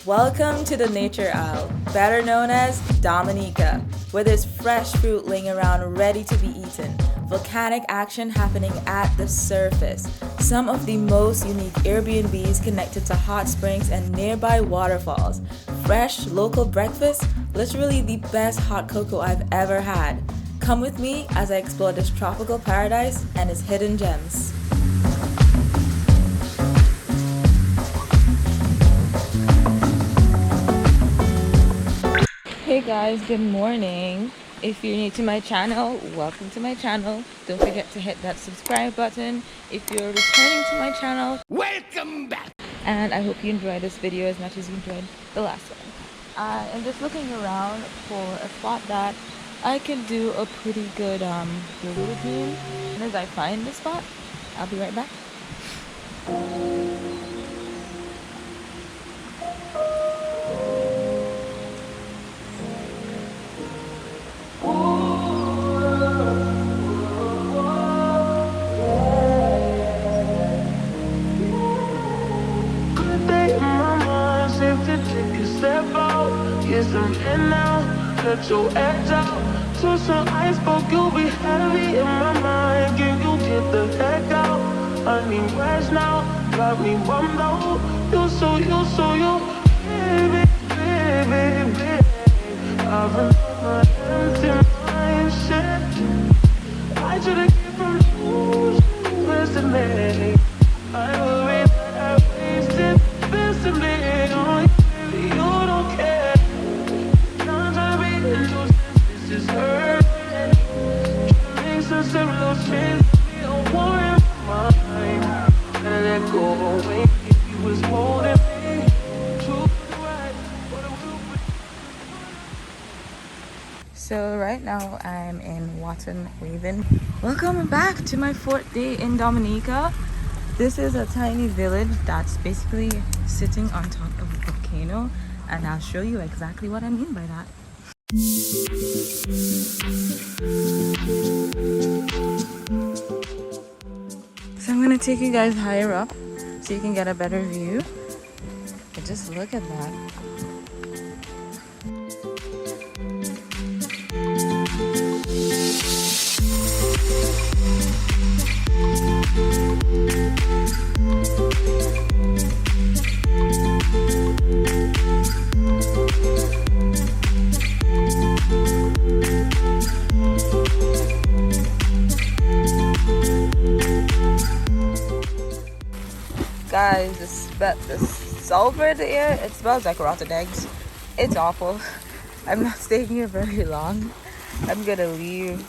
Welcome to the Nature Isle, better known as Dominica, where there's fresh fruit laying around ready to be eaten, volcanic action happening at the surface, some of the most unique Airbnbs connected to hot springs and nearby waterfalls, fresh local breakfast, literally the best hot cocoa I've ever had. Come with me as I explore this tropical paradise and its hidden gems. Hey guys, good morning. If you're new to my channel, welcome to my channel. Don't forget to hit that subscribe button. If you're returning to my channel, welcome back. And I hope you enjoyed this video as much as you enjoyed the last one. I'm just looking around for a spot that I can do a pretty good yoga routine. And as I find the spot, I'll be right back. Yes, I'm in now, let your edge out. To some iceberg, you'll be heavy in my mind. Can you get the heck out? I need rest now, got me bummed out. You so, baby, baby, baby. I've been my empty mind, shit. I should've kept from losing yesterday. I worry that I wasted yesterday on you, baby, you don't care. This is hurting. Makes a similar change. Don't worry about mine. Let it go away. If you was holding me, true right. So right now I'm in Wotton Waven. Welcome back to my 4th day in Dominica. This is a tiny village that's basically sitting on top of a volcano, and I'll show you exactly what I mean by that. So I'm gonna take you guys higher up so you can get a better view. But just look at that. Guys, the sulfur in the air, it smells like rotten eggs. It's awful. I'm not staying here very long. I'm gonna leave.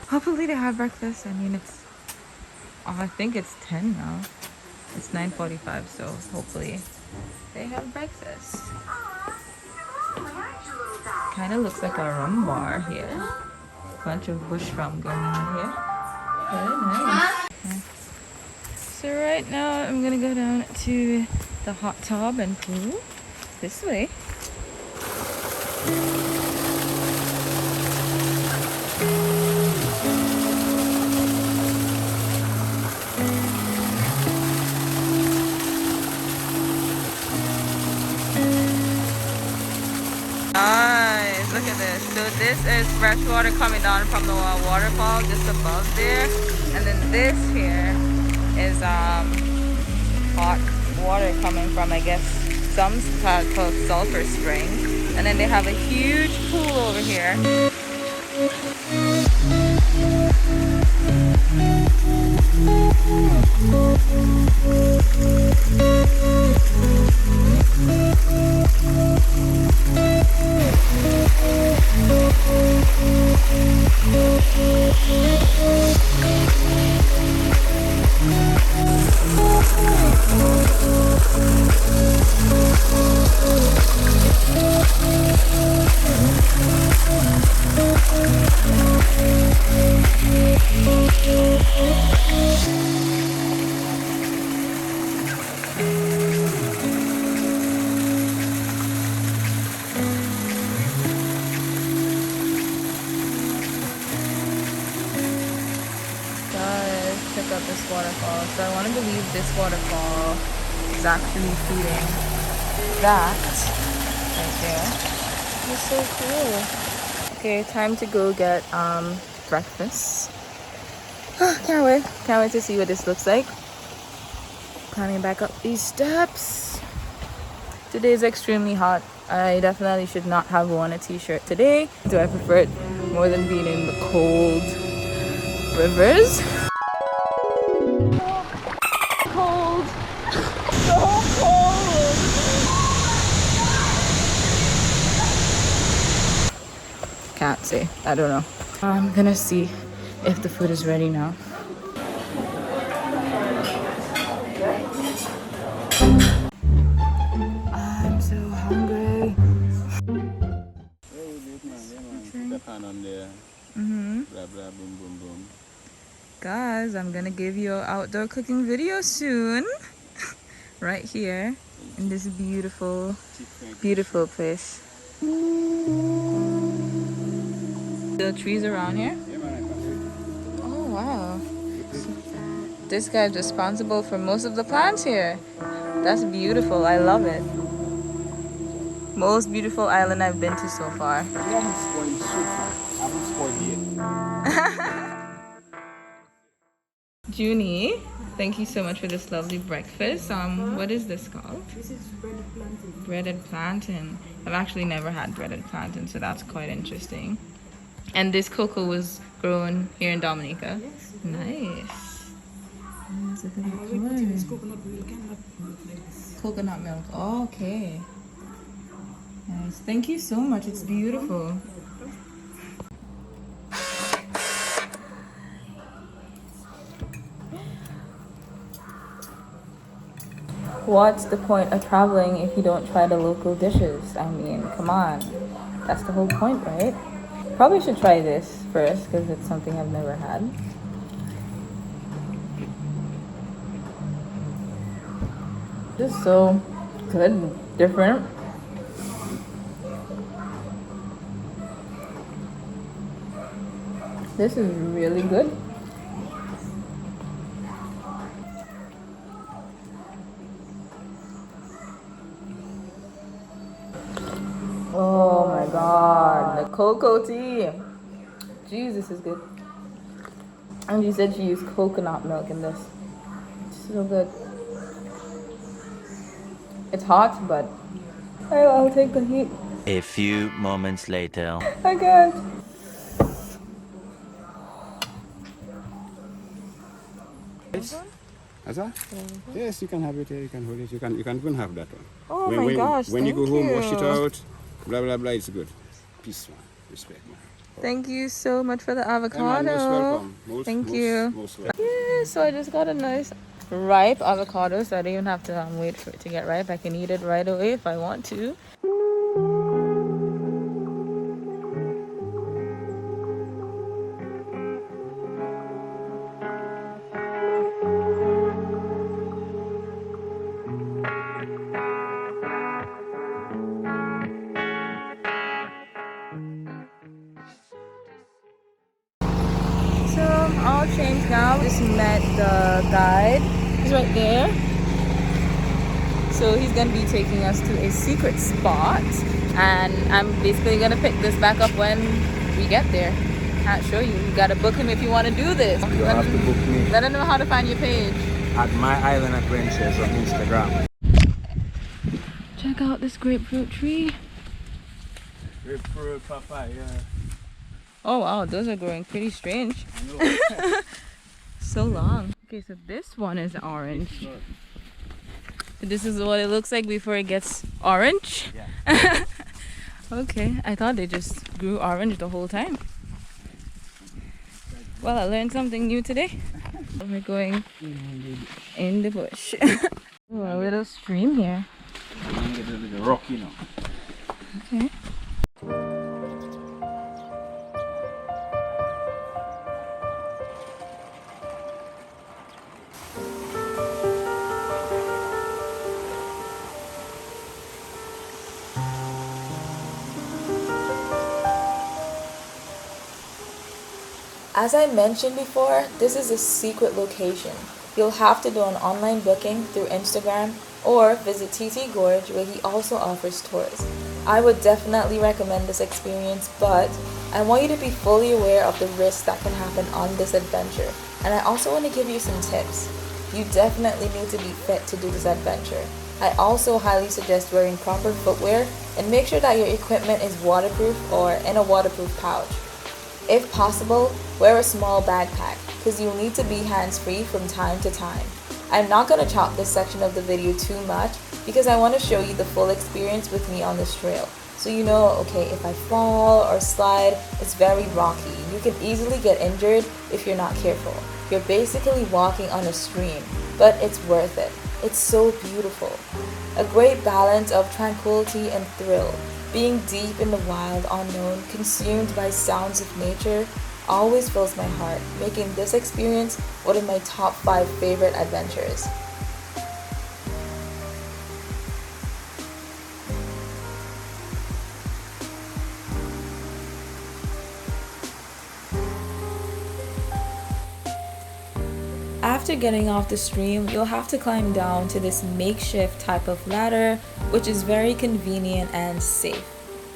Hopefully they have breakfast. I mean, I think it's 10 now. It's 9:45, so hopefully they have breakfast. Kind of looks like a rum bar here. Bunch of bush rum going on here. Very nice. So right now I'm gonna go down to the hot tub and pool this way. Nice, look at this. So this is fresh water coming down from the waterfall just above there, and then this here is hot water coming from, I guess, some type of sulfur spring, and then they have a huge pool over here. up this waterfall. So I want to believe this waterfall is actually feeding that right there. It's so cool. Okay, time to go get breakfast. Can't wait to see what this looks like. Climbing back up these steps. Today is extremely hot. I definitely should not have worn a t-shirt today. Do I prefer it more than being in the cold rivers? Cold. So cold. Can't say. I don't know. I'm gonna see if the food is ready now. I'm so hungry. Blah blah boom boom boom. Guys, I'm gonna give you an outdoor cooking video soon. Right here in this beautiful place. The trees around here. Oh wow. This guy's responsible for most of the plants here. That's beautiful. I love it. Most beautiful island I've been to so far. You haven't spoiled so far. I haven't spoiled yet. Junie, thank you so much for this lovely breakfast. What is this called? This is breaded plantain. Breaded plantain. I've actually never had breaded plantain, so that's quite interesting. And this cocoa was grown here in Dominica. Yes. Nice. Yes, look at We put in this coconut milk and not milk like this. coconut milk. Oh, okay. Nice. Thank you so much. It's beautiful. What's the point of traveling if you don't try the local dishes? I mean, come on. That's the whole point, right? Probably should try this first because it's something I've never had. This is so good, different. This is really good. Oh my god, the cocoa tea. Jesus, is good. And you said she used coconut milk in this. It's so good. It's hot, but I'll take the heat. A few moments later. I can't. Asa? Yes, you can have it here. You can hold it. You can even have that one. Oh my gosh, When you thank go home, wash it you. out. Blah blah blah. It's good. Peace, man. Respect, man. Thank you so much for the Yeah, man, avocado. most welcome. Thank you. Most welcome. Yeah, so I just got a nice ripe avocado, so I don't even have to wait for it to get ripe. I can eat it right away if I want to. So I'm all changed now. Just met the guide. He's right there. So he's gonna be taking us to a secret spot, and I'm basically gonna pick this back up when we get there. Can't show you. You gotta book him if you want to do this. You have to book me Let him know how to find your page. at My Island Adventures on Instagram. Check out this grapefruit tree. Grapefruit, papaya. Oh wow, those are growing pretty strange. So long. Okay, so this one is orange. This is what it looks like before it gets orange. Yeah. Okay, I thought they just grew orange the whole time. Well, I learned something new today. We're going in the bush. Oh, a little stream here. Get a little rocky now. Okay. As I mentioned before, this is a secret location. You'll have to do an online booking through Instagram or visit TT Gorge where he also offers tours. I would definitely recommend this experience, but I want you to be fully aware of the risks that can happen on this adventure. And I also want to give you some tips. You definitely need to be fit to do this adventure. I also highly suggest wearing proper footwear and make sure that your equipment is waterproof or in a waterproof pouch. If possible, wear a small backpack because you'll need to be hands-free from time to time. I'm not going to chop this section of the video too much because I want to show you the full experience with me on this trail. So you know, okay, if I fall or slide, it's very rocky. You can easily get injured if you're not careful. You're basically walking on a stream, but it's worth it. It's so beautiful. A great balance of tranquility and thrill. Being deep in the wild unknown, consumed by sounds of nature, always fills my heart, making this experience one of my top 5 favorite adventures. After getting off the stream, you'll have to climb down to this makeshift type of ladder, which is very convenient and safe.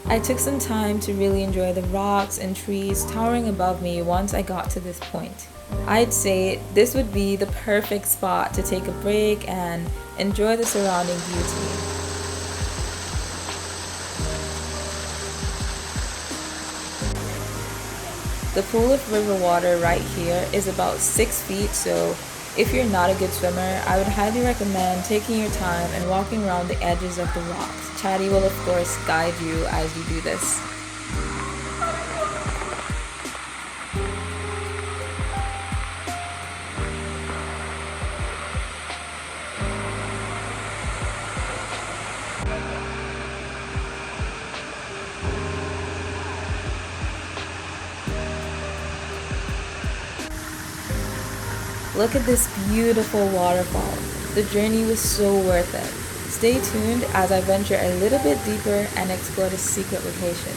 I took some time to really enjoy the rocks and trees towering above me once I got to this point. I'd say this would be the perfect spot to take a break and enjoy the surrounding beauty. The pool of river water right here is about 6 feet, so if you're not a good swimmer, I would highly recommend taking your time and walking around the edges of the rocks. Chatty will of course guide you as you do this. Look at this beautiful waterfall. The journey was so worth it. Stay tuned as I venture a little bit deeper and explore the secret location.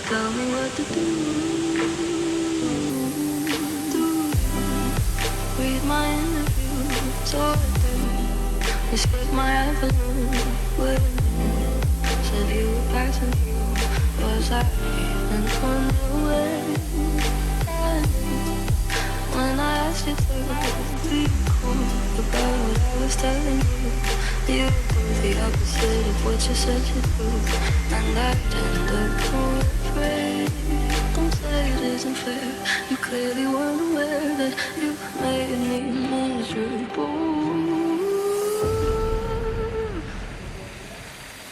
Tell me what to do. Read my interview, sort through. Escape my avenue. Said you were passing through. Was I even on the way? And when I asked you to be cool about what I was telling you, you were the opposite of what you said you'd do. And I tend to more afraid. Don't say it isn't fair. You clearly weren't aware that you made me miserable.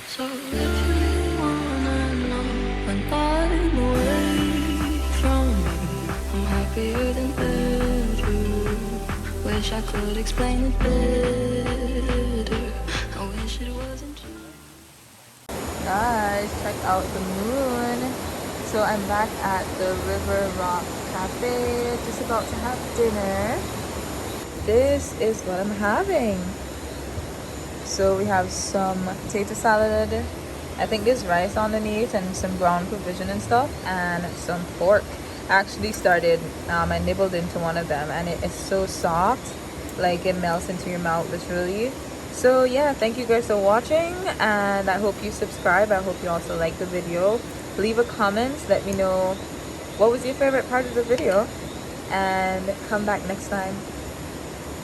So if you really wanna know when I'm away from you, I'm happier than ever. Wish I could explain it better. I wish it wasn't true. Guys, check out the moon. So I'm back at the River Rock Cafe, just about to have dinner. This is what I'm having. So we have some potato salad, I think there's rice underneath and some ground provision and stuff, and some pork. I actually started, I nibbled into one of them and it is so soft, like it melts into your mouth literally. So yeah, thank you guys for watching, and I hope you subscribe. I hope you also like the video. Leave a comment, let me know what was your favorite part of the video, and come back next time.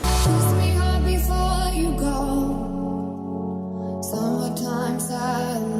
Kiss me hard before you go. Summertime silence.